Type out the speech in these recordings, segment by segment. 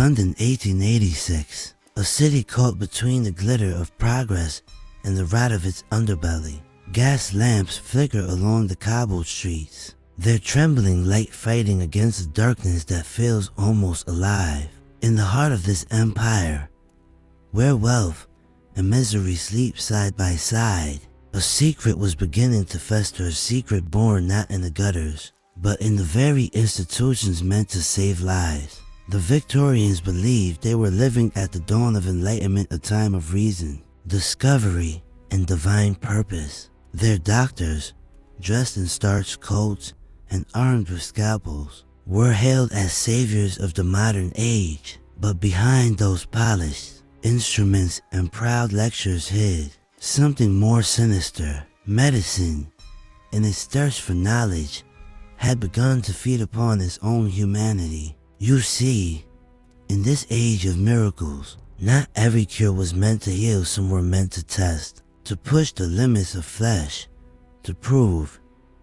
London 1886, a city caught between the glitter of progress and the rot of its underbelly. Gas lamps flicker along the cobbled streets, their trembling light fighting against the darkness that feels almost alive. In the heart of this empire, where wealth and misery sleep side by side, a secret was beginning to fester, a secret born not in the gutters, but in the very institutions meant to save lives. The Victorians believed they were living at the dawn of enlightenment, a time of reason, discovery, and divine purpose. Their doctors, dressed in starched coats and armed with scalpels, were hailed as saviors of the modern age. But behind those polished instruments and proud lectures hid something more sinister. Medicine, in its thirst for knowledge, had begun to feed upon its own humanity. You see, in this age of miracles, not every cure was meant to heal. Some were meant to test, to push the limits of flesh, to prove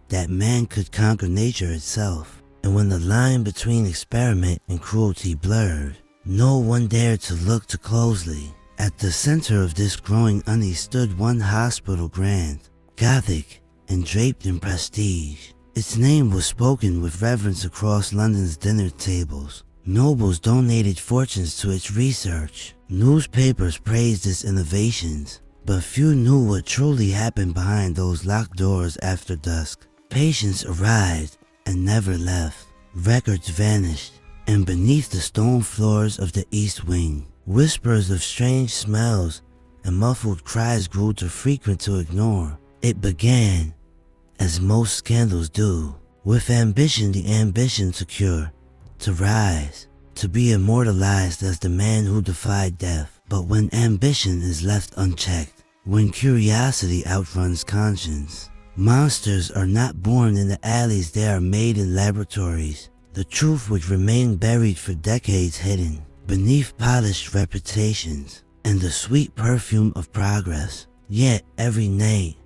that man could conquer nature itself. And when the line between experiment and cruelty blurred, no one dared to look too closely. At the center of this growing unease stood one hospital, grand, Gothic, and draped in prestige. Its name was spoken with reverence across London's dinner tables. Nobles donated fortunes to its research. Newspapers praised its innovations. But few knew what truly happened behind those locked doors after dusk. Patients arrived and never left. Records vanished, and beneath the stone floors of the East Wing, whispers of strange smells and muffled cries grew too frequent to ignore. It began, as most scandals do, with ambition, the ambition to cure, to rise, to be immortalized as the man who defied death. But when ambition is left unchecked, when curiosity outruns conscience, monsters are not born in the alleys, they are made in laboratories. The truth would remain buried for decades, hidden beneath polished reputations and the sweet perfume of progress. Yet every night,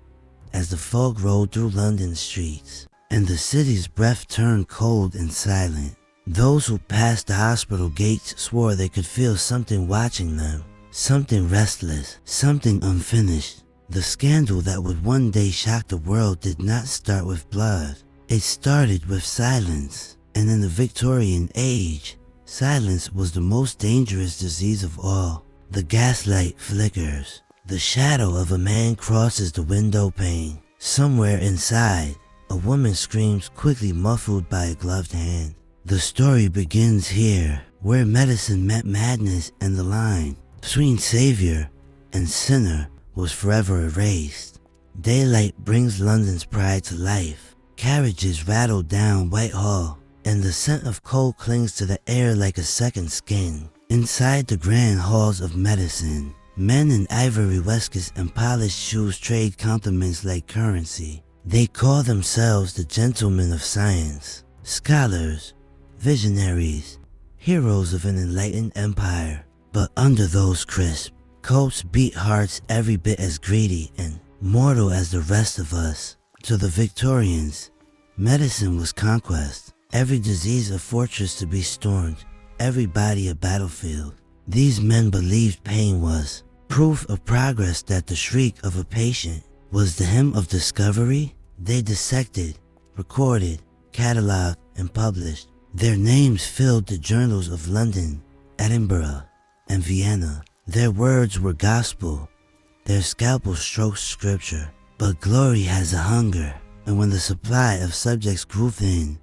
as the fog rolled through London streets and the city's breath turned cold and silent, those who passed the hospital gates swore they could feel something watching them, something restless, something unfinished. The scandal that would one day shock the world did not start with blood. It started with silence. And in the Victorian age, silence was the most dangerous disease of all. The gaslight flickers. The shadow of a man crosses the window pane. Somewhere inside, a woman screams, quickly muffled by a gloved hand. The story begins here, where medicine met madness, and the line between savior and sinner was forever erased. Daylight brings London's pride to life. Carriages rattle down Whitehall, and the scent of coal clings to the air like a second skin. Inside the grand halls of medicine, men in ivory waistcoats and polished shoes trade compliments like currency. They call themselves the gentlemen of science, scholars, visionaries, heroes of an enlightened empire. But under those crisp coats beat hearts every bit as greedy and mortal as the rest of us. To the Victorians, medicine was conquest. Every disease a fortress to be stormed, every body a battlefield. These men believed pain was proof of progress, that the shriek of a patient was the hymn of discovery. They dissected, recorded, cataloged, and published. Their names filled the journals of London, Edinburgh, and Vienna. Their words were gospel, their scalpel stroked scripture. But glory has a hunger, and when the supply of subjects grew thin,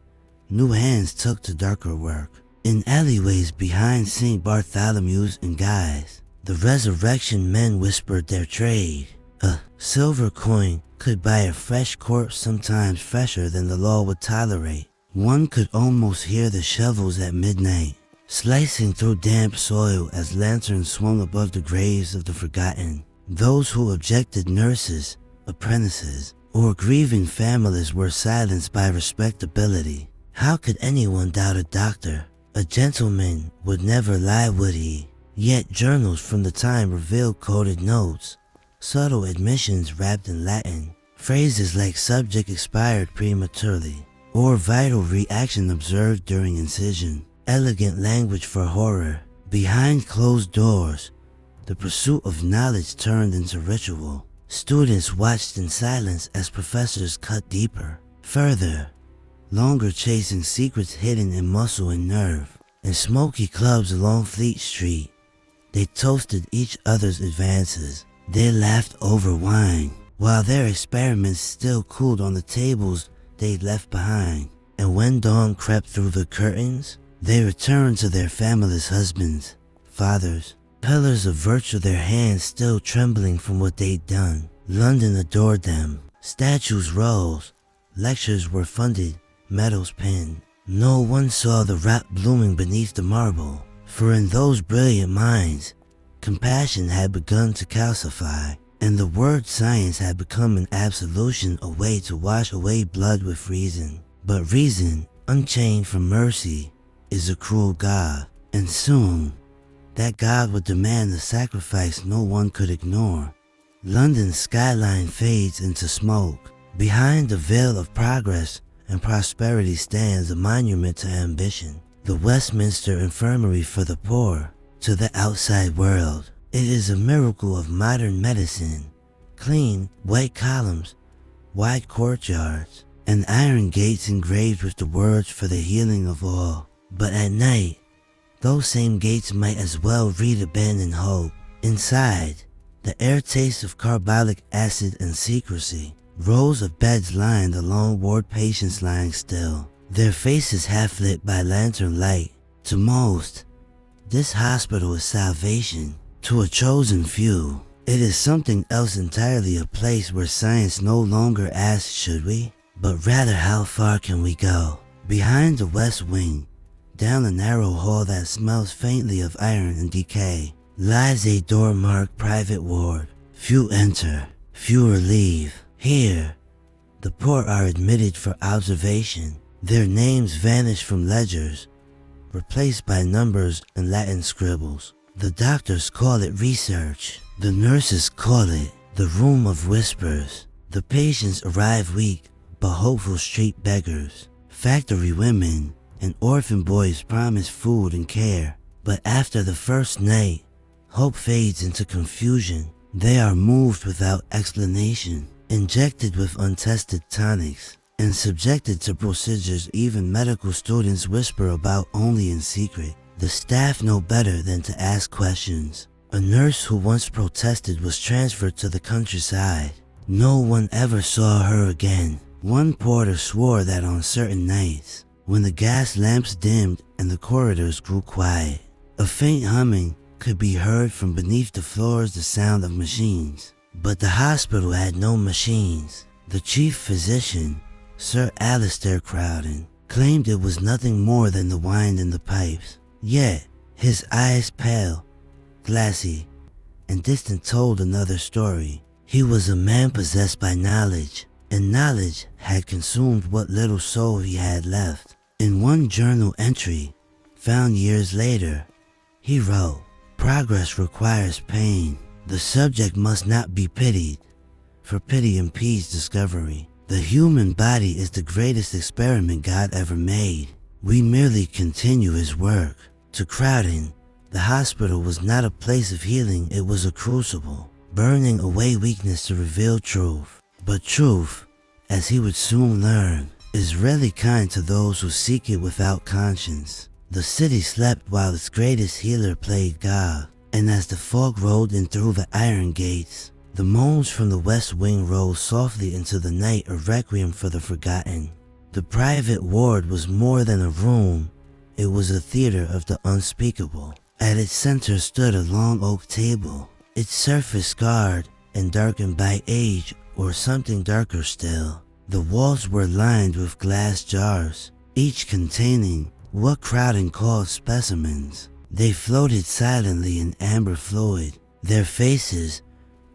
new hands took to darker work. In alleyways behind St. Bartholomew's and Guy's, the resurrection men whispered their trade. A silver coin could buy a fresh corpse, sometimes fresher than the law would tolerate. One could almost hear the shovels at midnight, slicing through damp soil as lanterns swung above the graves of the forgotten. Those who objected, nurses, apprentices, or grieving families, were silenced by respectability. How could anyone doubt a doctor? A gentleman would never lie, would he? Yet journals from the time revealed coded notes, subtle admissions wrapped in Latin, phrases like subject expired prematurely, or vital reaction observed during incision. Elegant language for horror, behind closed doors, the pursuit of knowledge turned into ritual. Students watched in silence as professors cut deeper, further, longer, chasing secrets hidden in muscle and nerve. In smoky clubs along Fleet Street, they toasted each other's advances. They laughed over wine, while their experiments still cooled on the tables they'd left behind. And when dawn crept through the curtains, they returned to their familyless husbands, fathers, pillars of virtue, their hands still trembling from what they'd done. London adored them. Statues rose, lectures were funded, medals pinned. No one saw the rot blooming beneath the marble, for in those brilliant minds, compassion had begun to calcify, and the word science had become an absolution, a way to wash away blood with reason. But reason, unchained from mercy, is a cruel God, and soon, that God would demand the sacrifice no one could ignore. London's skyline fades into smoke. Behind the veil of progress and prosperity stands a monument to ambition, the Westminster Infirmary for the poor. To the outside world, it is a miracle of modern medicine. Clean, white columns, wide courtyards, and iron gates engraved with the words for the healing of all. But at night, those same gates might as well read abandoned hope. Inside, the air tastes of carbolic acid and secrecy. Rows of beds lined the long ward, patients lying still, their faces half lit by lantern light. To most, this hospital is salvation. To a chosen few, it is something else entirely, a place where science no longer asks should we, but rather how far can we go. Behind the west wing, down a narrow hall that smells faintly of iron and decay, lies a door marked private ward. Few enter, fewer leave. Here, the poor are admitted for observation. Their names vanish from ledgers, replaced by numbers and Latin scribbles. The doctors call it research. The nurses call it the room of whispers. The patients arrive weak but hopeful, street beggars. Factory women and orphan boys promise food and care. But after the first night, hope fades into confusion. They are moved without explanation, injected with untested tonics, and subjected to procedures even medical students whisper about only in secret. The staff know better than to ask questions. A nurse who once protested was transferred to the countryside. No one ever saw her again. One porter swore that on certain nights, when the gas lamps dimmed and the corridors grew quiet, a faint humming could be heard from beneath the floors, the sound of machines. But the hospital had no machines. The chief physician, Sir Alistair Crowden, claimed it was nothing more than the wind in the pipes. Yet, his eyes pale, glassy, and distant told another story. He was a man possessed by knowledge, and knowledge had consumed what little soul he had left. In one journal entry, found years later, he wrote, "Progress requires pain. The subject must not be pitied, for pity impedes discovery. The human body is the greatest experiment God ever made. We merely continue his work." To Crowden, the hospital was not a place of healing, it was a crucible, burning away weakness to reveal truth. But truth, as he would soon learn, is rarely kind to those who seek it without conscience. The city slept while its greatest healer played God, and as the fog rolled in through the iron gates, the moans from the west wing rose softly into the night, a requiem for the forgotten. The private ward was more than a room, it was a theater of the unspeakable. At its center stood a long oak table, its surface scarred and darkened by age or something darker still. The walls were lined with glass jars, each containing what Crowden called specimens. They floated silently in amber fluid, their faces,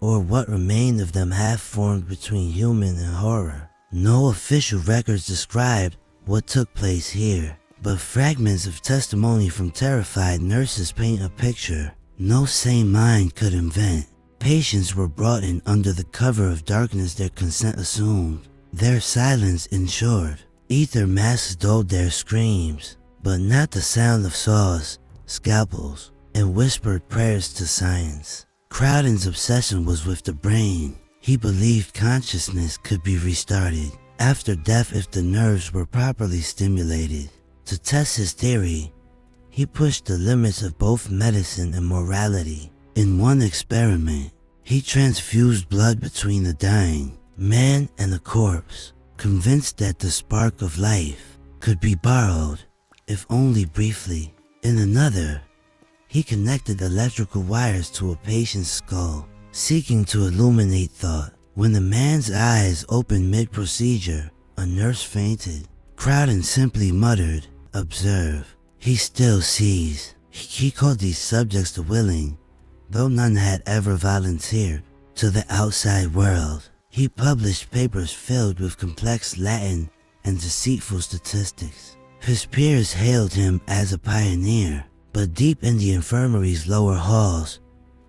or what remained of them, half formed between human and horror. No official records described what took place here, but fragments of testimony from terrified nurses paint a picture no sane mind could invent. Patients were brought in under the cover of darkness, their consent assumed, their silence ensured. Ether masks dulled their screams, but not the sound of saws, scalpels, and whispered prayers to science. Crowden's obsession was with the brain. He believed consciousness could be restarted after death if the nerves were properly stimulated. To test his theory, he pushed the limits of both medicine and morality. In one experiment, he transfused blood between the dying man and the corpse, convinced that the spark of life could be borrowed, if only briefly. In another, he connected electrical wires to a patient's skull, seeking to illuminate thought. When the man's eyes opened mid-procedure, a nurse fainted. Crowden simply muttered, "Observe." He still sees. He called these subjects the willing, though none had ever volunteered, to the outside world. He published papers filled with complex Latin and deceitful statistics. His peers hailed him as a pioneer, but deep in the infirmary's lower halls,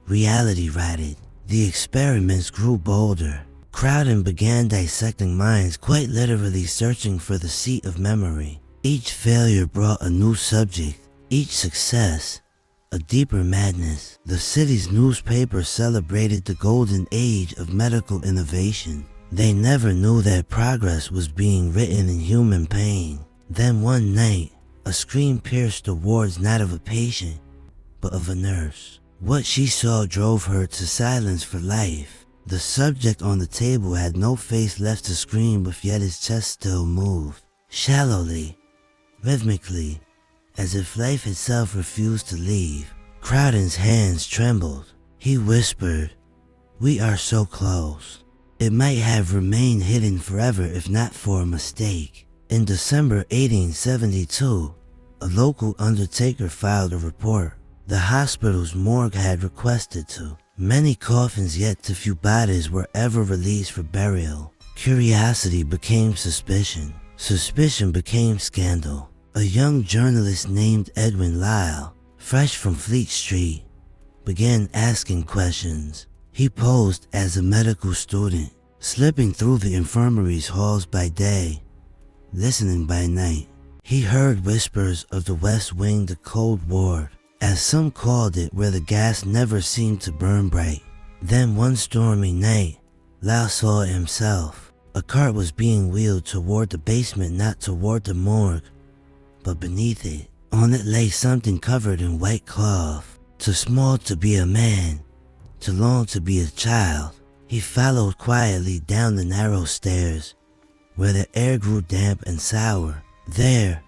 reality ratted. The experiments grew bolder. Crowden began dissecting minds, quite literally searching for the seat of memory. Each failure brought a new subject, each success a deeper madness. The city's newspapers celebrated the golden age of medical innovation. They never knew that progress was being written in human pain. Then one night, a scream pierced the wards not of a patient, but of a nurse. What she saw drove her to silence for life. The subject on the table had no face left to scream, but yet his chest still moved. Shallowly, rhythmically, as if life itself refused to leave. Crowden's hands trembled. He whispered, "We are so close." It might have remained hidden forever if not for a mistake. In December 1872, a local undertaker filed a report. The hospital's morgue had requested to. Many coffins, yet too few bodies were ever released for burial. Curiosity became suspicion. Suspicion became scandal. A young journalist named Edwin Lyle, fresh from Fleet Street, began asking questions. He posed as a medical student, slipping through the infirmary's halls by day, listening by night. He heard whispers of the West Wing, the Cold Ward, as some called it, where the gas never seemed to burn bright. Then one stormy night, Lyle saw it himself. A cart was being wheeled toward the basement, not toward the morgue, but beneath it. On it lay something covered in white cloth, too small to be a man, too long to be a child. He followed quietly down the narrow stairs, where the air grew damp and sour. There,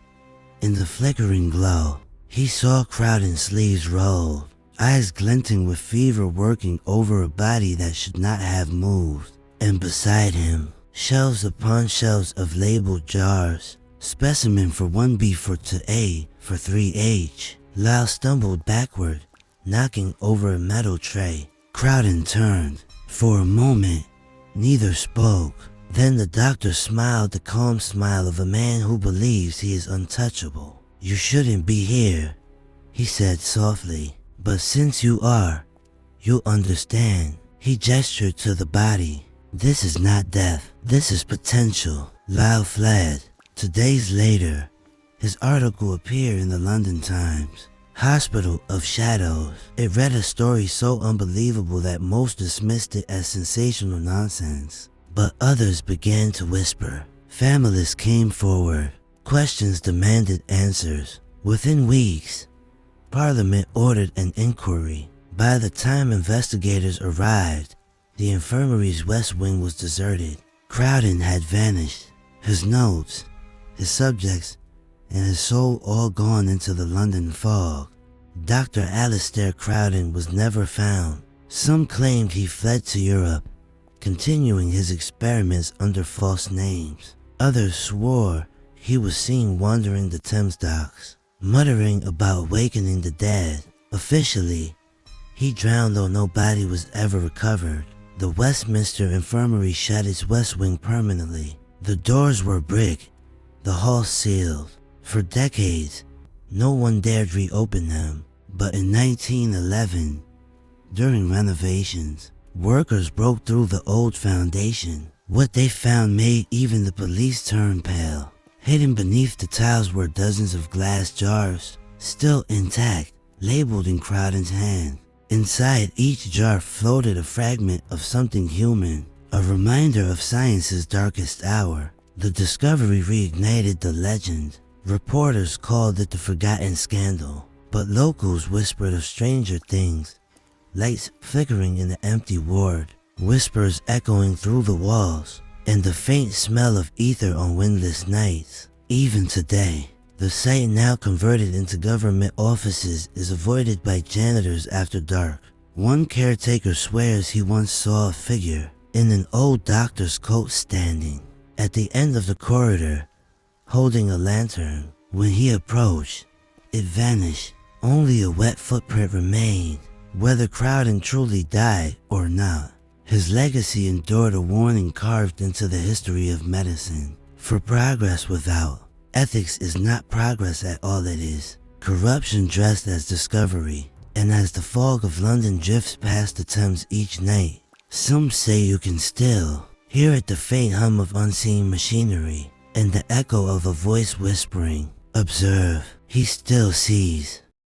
in the flickering glow, he saw Crowden's sleeves rolled, eyes glinting with fever working over a body that should not have moved. And beside him, shelves upon shelves of labeled jars, specimen for 1B, for 2A, for 3H. Lyle stumbled backward, knocking over a metal tray. Crowden turned. For a moment, neither spoke. Then the doctor smiled the calm smile of a man who believes he is untouchable. "You shouldn't be here," he said softly. "But since you are, you'll understand." He gestured to the body. "This is not death. This is potential." Lyle fled. 2 days later, his article appeared in the London Times. Hospital of Shadows. It read a story so unbelievable that most dismissed it as sensational nonsense. But others began to whisper. Families came forward. Questions demanded answers. Within weeks, Parliament ordered an inquiry. By the time investigators arrived, the infirmary's west wing was deserted. Crowden had vanished. His notes, his subjects, and his soul all gone into the London fog. Dr. Alistair Crowden was never found. Some claimed he fled to Europe, continuing his experiments under false names. Others swore he was seen wandering the Thames docks, muttering about wakening the dead. Officially, he drowned, though no body was ever recovered. The Westminster Infirmary shut its west wing permanently. The doors were brick, the hall sealed. For decades, no one dared reopen them. But in 1911, during renovations, workers broke through the old foundation. What they found made even the police turn pale. Hidden beneath the tiles were dozens of glass jars, still intact, labeled in Crowden's hand. Inside each jar floated a fragment of something human, a reminder of science's darkest hour. The discovery reignited the legend. Reporters called it the Forgotten Scandal, but locals whispered of stranger things. Lights flickering in the empty ward, whispers echoing through the walls, and the faint smell of ether on windless nights. Even today, the site, now converted into government offices, is avoided by janitors after dark. One caretaker swears he once saw a figure in an old doctor's coat standing at the end of the corridor, holding a lantern. When he approached, it vanished. Only a wet footprint remained. Whether Crowden truly died or not, his legacy endured a warning carved into the history of medicine. For progress without ethics is not progress at all. It is corruption dressed as discovery. And as the fog of London drifts past the Thames each night, some say you can still hear it, the faint hum of unseen machinery and the echo of a voice whispering, "Observe, he still sees."